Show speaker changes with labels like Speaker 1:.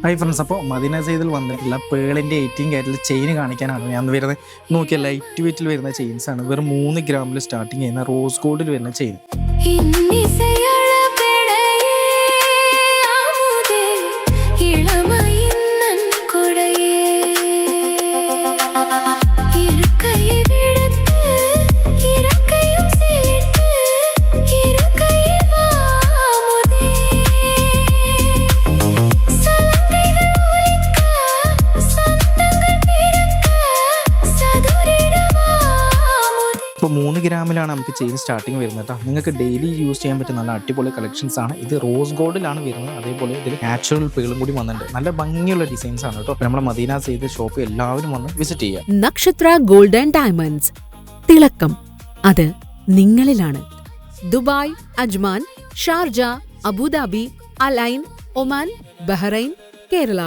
Speaker 1: Hi friends, അപ്പോൾ Medina സെയ്ദിൽ വന്നിട്ടുള്ള പേളിൻ്റെ 18 ക്യാരറ്റിൽ chain കാണിക്കാനാണ് ഞാൻ വരുന്നത്. നോക്കിയാൽ ലൈറ്റ് വെയിറ്റിൽ വരുന്ന ചെയിൻസ് ആണ്. വെറും 3 ഗ്രാമിൽ സ്റ്റാർട്ടിങ് ചെയ്യുന്ന റോസ് ഗോൾഡിൽ വരുന്ന ചെയിൻ. ഇപ്പോൾ 3 ഗ്രാമിലാണ് നമുക്ക് ചെയിൻ സ്റ്റാർട്ടിങ് വരുന്നത് കേട്ടോ. നിങ്ങൾക്ക് ഡെയിലി യൂസ് ചെയ്യാൻ പറ്റുന്ന നല്ല അടിപൊളി കളക്ഷൻസ് ആണ്. ഇത് റോസ് ഗോൾഡിലാണ് വരുന്നത്. അതേപോലെ ഇതിൽ നാച്ചുറൽ പേളും കൂടി വന്നിട്ടുണ്ട്. നല്ല ഭംഗിയുള്ള ഡിസൈൻസ് ആണ് കേട്ടോ. നമ്മുടെ മദീന സെയ്ദ് ഷോപ്പ് എല്ലാവരും വന്ന് വിസിറ്റ് ചെയ്യുക.
Speaker 2: നക്ഷത്ര ഗോൾഡ് ആൻഡ് ഡയമണ്ട്സ്, തിളക്കം അത് നിങ്ങളിലാണ്. Dubai, Ajman, Sharjah, Abu Dhabi, Al Ain, Oman, Bahrain, Kerala.